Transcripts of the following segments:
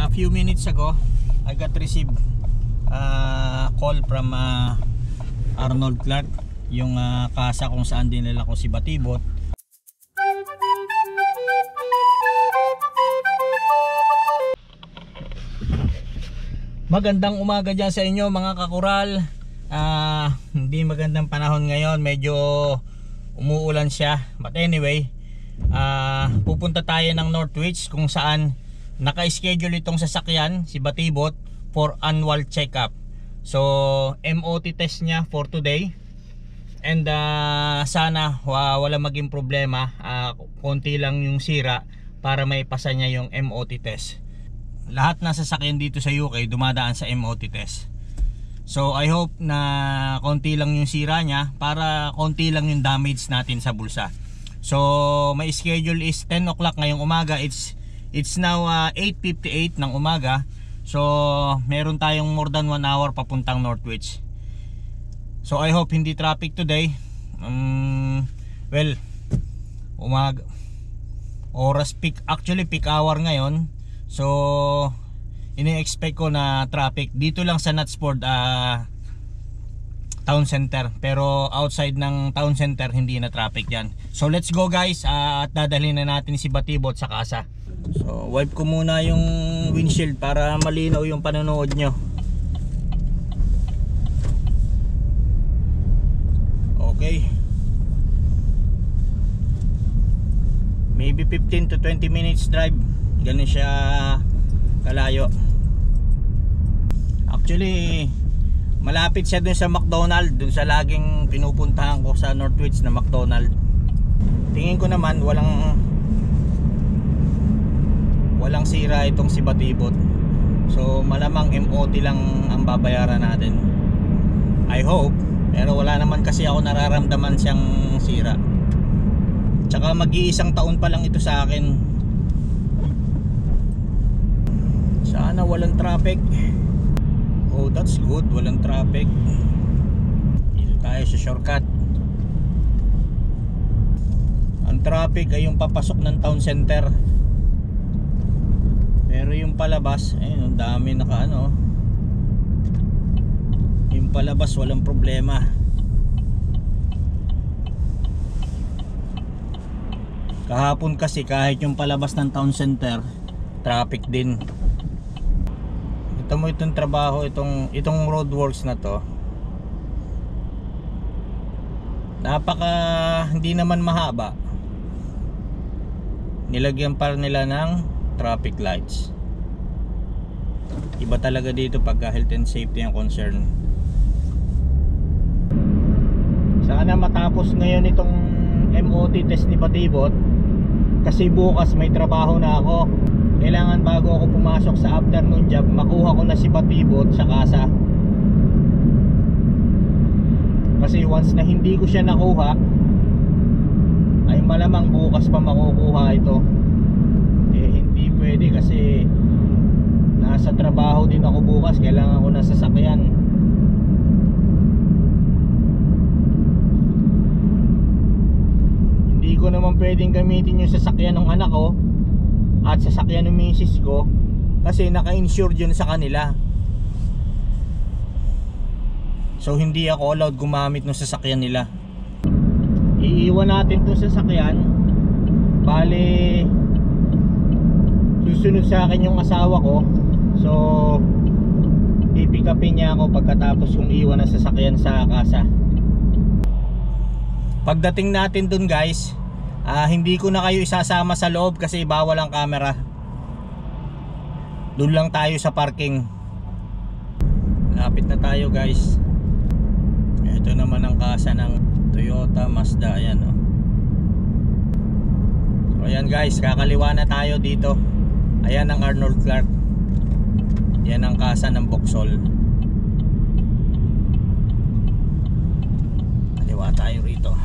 A few minutes ago, I got received call from Arnold Clark, yung kasa kung saan dinala ko si Batibot. Magandang umaga dyan sa inyo mga kakural. Hindi magandang panahon ngayon, medyo umuulan siya. But anyway, pupunta tayo ng Northwich kung saan naka-schedule itong sasakyan, si Batibot, for annual check-up. So, MOT test niya for today. And sana wala maging problema, konti lang yung sira para maipasa niya yung MOT test. Lahat ng sasakyan dito sa UK dumadaan sa MOT test. So, I hope na konti lang yung sira niya para konti lang yung damage natin sa bulsa. So, my schedule is 10 o'clock ngayong umaga. It's now 8:58 ng umaga. So meron tayong more than 1 hour papuntang Northwich. So I hope hindi traffic today. Well, umaga, oras peak, actually peak hour ngayon. So ini-expect ko na traffic dito lang sa Knutsford town center, pero outside ng town center hindi na traffic yan. So let's go guys, at dadalhin na natin si Batibot sa kasa. So wipe ko muna yung windshield para malinaw yung panonood nyo. Okay, maybe 15 to 20 minutes drive, ganun siya kalayo. Actually malapit siya dun sa McDonald, dun sa laging pinupuntahan ko sa Northwich na McDonald. Tingin ko naman walang sira itong si Batibot. So malamang MOT lang ang babayaran natin, I hope. Pero wala naman kasi ako nararamdaman siyang sira. Tsaka mag-iisang taon pa lang ito sa akin. Sana walang traffic. Oh, that's good, walang traffic. Dito tayo sa shortcut. Ang traffic ay yung papasok ng town center. Pero yung palabas, ayun, ang dami naka yung palabas walang problema. Kahapon kasi kahit yung palabas ng town center, traffic din. Ito mo itong trabaho, itong roadworks na to, hindi naman mahaba. Nilagyan pa nila ng traffic lights. Iba talaga dito pagka health and safety ang concern. Sana matapos ngayon itong MOT test ni Batibot, kasi bukas may trabaho na ako. Kailangan bago ako pumasok sa afternoon job, makuha ko na si Batibot sa kasa. Kasi once na hindi ko siya nakuha, ay malamang bukas pa makukuha ito. Hindi pwede kasi nasa trabaho din ako bukas, kailangan ko na sasakyan. Hindi ko naman pwedeng gamitin yung sasakyan ng anak ko at sasakyan ng misis ko kasi naka-insure yun sa kanila. So hindi ako allowed gumamit ng sasakyan nila. Iiwan natin itong sasakyan. Bale susunod sa akin yung asawa ko. So pipick upin niya ako pagkatapos kong iwan ng sasakyan sa kasa. Pagdating natin dun guys, hindi ko na kayo isasama sa loob kasi bawal ang camera. Dun lang tayo sa parking. Lapit na tayo guys. Ito naman ang kasa ng Toyota Mazda. Ayan oh. So ayan guys, kakaliwa na tayo dito. Ayan ang Arnold Clark. Yan ang kasa ng Vauxhall. Kaliwa tayo rito.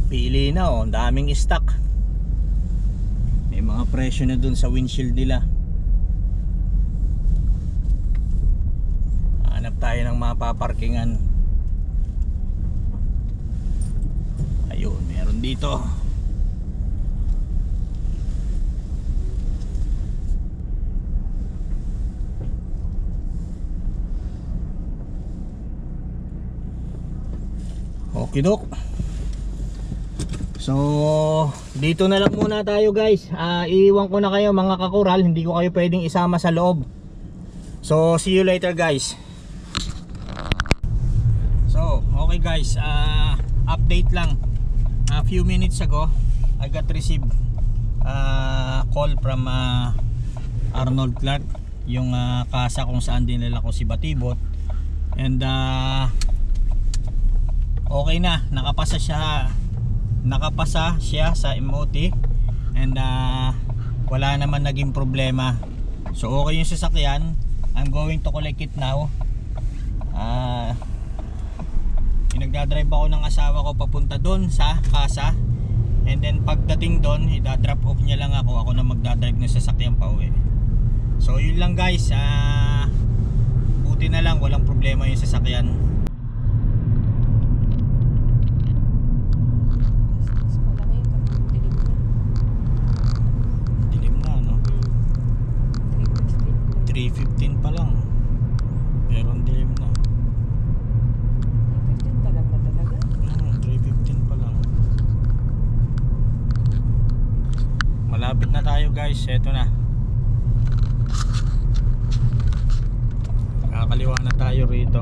Pili na oh, daming stock. May mga presyo na dun sa windshield nila. Hanap tayo ng mapaparkingan. dito. Okidok. So dito na lang muna tayo guys. Iiwan ko na kayo mga kakural, hindi ko kayo pwedeng isama sa loob. So see you later guys. So okay guys, update lang. A few minutes ago I got received call from Arnold Clark, yung kasa kung saan dinala ko si Batibot. And okay na, nakapasa siya sa MOT. And wala naman naging problema. So okay yung sasakyan. I'm going to collect it now. Pinagdadrive ako ng asawa ko papunta doon sa kasa. And then pagdating doon, i-drop off niya lang ako. Ako na magdadrive ng sasakyan pa uwi. So yun lang guys. Buti na lang walang problema yung sasakyan. Dilim na no? 3:15 pa lang. Pero ang dilim na. 3:15 pa lang ba talaga? 3:15 pa lang. Malapit na tayo guys. Eto na. Kakaliwa na tayo rito.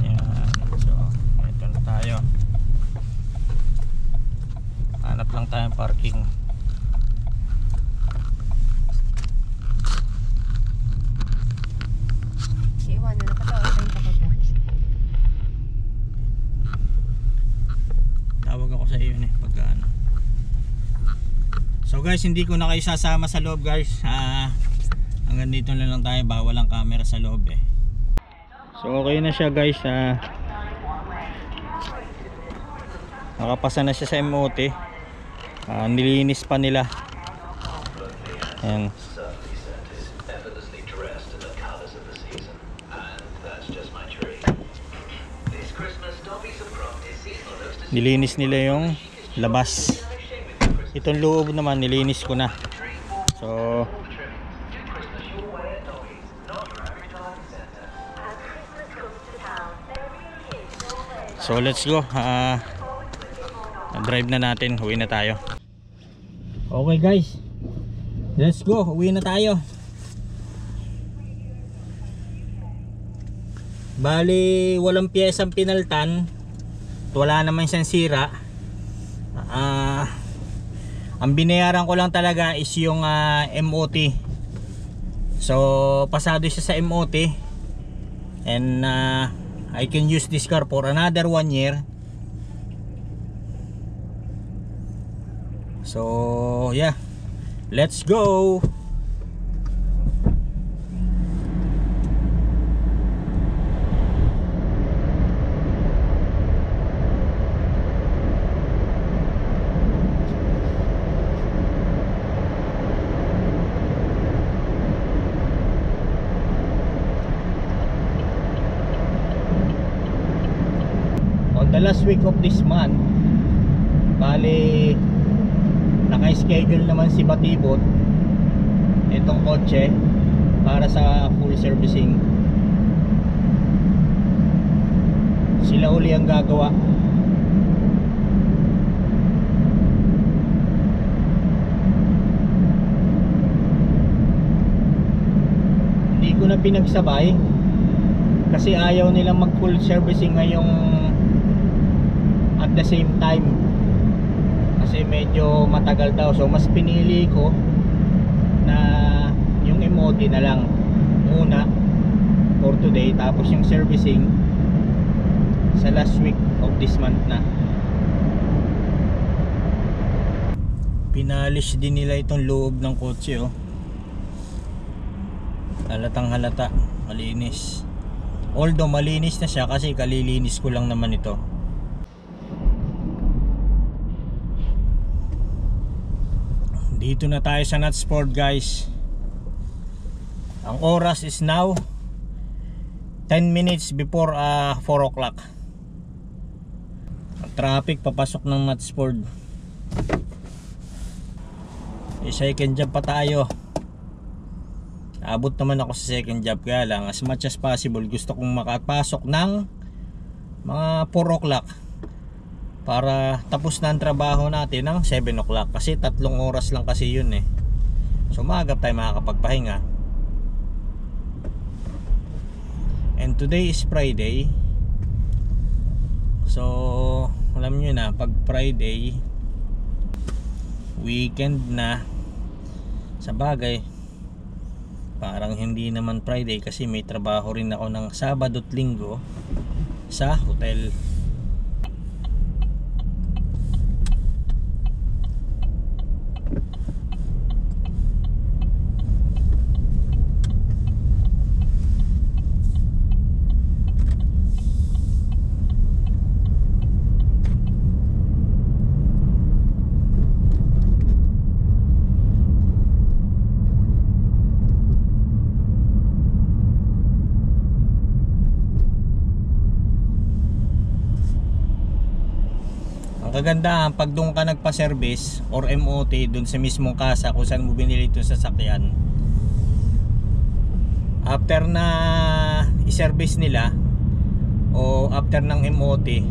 Ayan. So eto na tayo. Hanap lang tayong parking. Iwan na nakatawa tayong takot. Tawag ako sa iyo pagka ano. So guys, hindi ko na kayo sasama sa loob guys. Hanggang dito na lang tayo, bawal ang camera sa loob eh. So okay na siya guys. Nakapasa na siya sa MOT. Nilinis pa nila. Ayan. Nilinis nila yung labas. Itong loob naman nilinis ko na. So let's go. Drive na natin, uwi na tayo. Okay guys, let's go, uwi na tayo. Bali walang piyesang pinaltan, wala naman siyang sira. Ang binayaran ko lang talaga is yung MOT. So pasado siya sa MOT. And I can use this car for another 1 year. So yeah, let's go. On the last week of this month, bali naka-schedule naman si Batibot itong kotse para sa full servicing. Sila uli ang gagawa. Hindi ko na pinagsabay kasi ayaw nilang mag full servicing ngayong at the same time. Kasi medyo matagal daw. So mas pinili ko na yung MOT na lang muna for today. Tapos yung servicing sa last week of this month na. Pinalis din nila itong loob ng kotse oh. Halatang halata. Malinis. Although malinis na siya kasi kalilinis ko lang naman ito. Dito na tayo sa Knotsport guys. Ang oras is now 10 minutes before 4 o'clock. Traffic papasok ng Matsford. Second job pa tayo. Abot naman ako sa second job, kaya lang as much as possible gusto kong makapasok ng mga 4 o'clock para tapos na ang trabaho natin ng 7 o'clock, kasi 3 oras lang kasi yun eh. So maagap tayo makakapagpahinga. And today is Friday. So alam nyo na, pag Friday weekend na. Sa bagay parang hindi naman Friday kasi may trabaho rin ako ng Sabado at Linggo sa hotel. Kagandahan pag doon ka nagpa-service or MOT doon sa mismong kasa kung saan mo binili itong sasakyan, after na i-service nila o after ng MOT,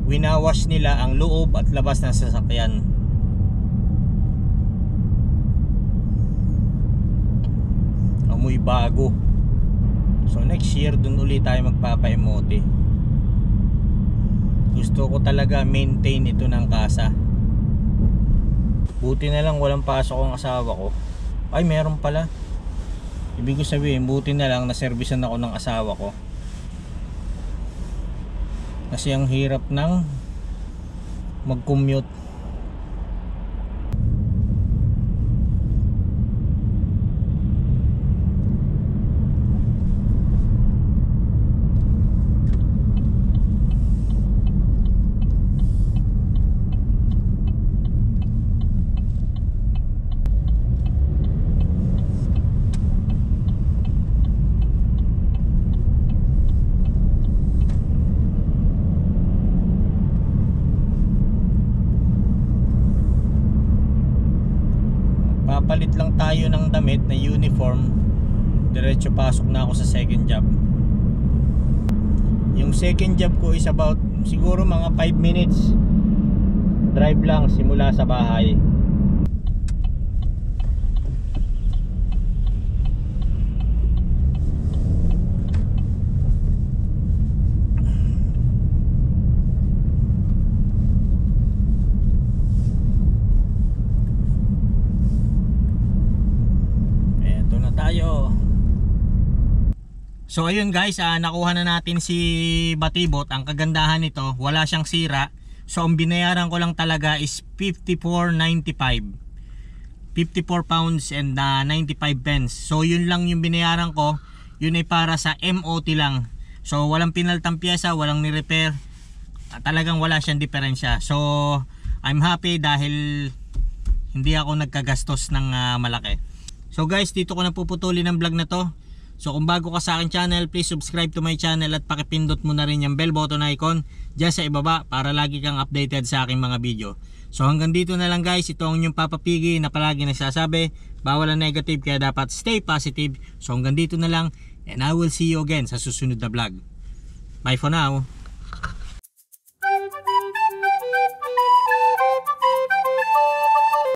winawash nila ang loob at labas ng sasakyan. Amoy bago. So next year doon ulit tayo magpapa-MOT. Gusto ko talaga maintain ito ng kasa. Buti na lang walang pasok ang asawa ko. Ay, meron pala. Ibig ko sabihin, buti na lang naservisan ako ng asawa ko. Kasi ang hirap ng mag-commute. Papalit lang tayo ng damit na uniform, diretso pasok na ako sa second job. Yung second job ko is about siguro mga 5 minutes drive lang simula sa bahay. So ayun guys, nakuha na natin si Batibot. Ang kagandahan nito, wala siyang sira. So ang binayaran ko lang talaga is 54.95. 54 pounds and 95 pence. So yun lang yung binayaran ko. Yun ay para sa MOT lang. So walang pinaltang pyesa, walang ni-repair. Talagang wala siyang diferensya. So I'm happy dahil hindi ako nagkagastos ng malaki. So guys, dito ko na puputulin ang vlog na to. So kung bago ka sa akin channel, please subscribe to my channel at pakipindot mo na rin yung bell button icon dyan sa ibaba para lagi kang updated sa aking mga video. So hanggang dito na lang guys, ito ang inyong Papa Piggy na palagi nagsasabi, bawal ang negative kaya dapat stay positive. So hanggang dito na lang and I will see you again sa susunod na vlog. Bye for now.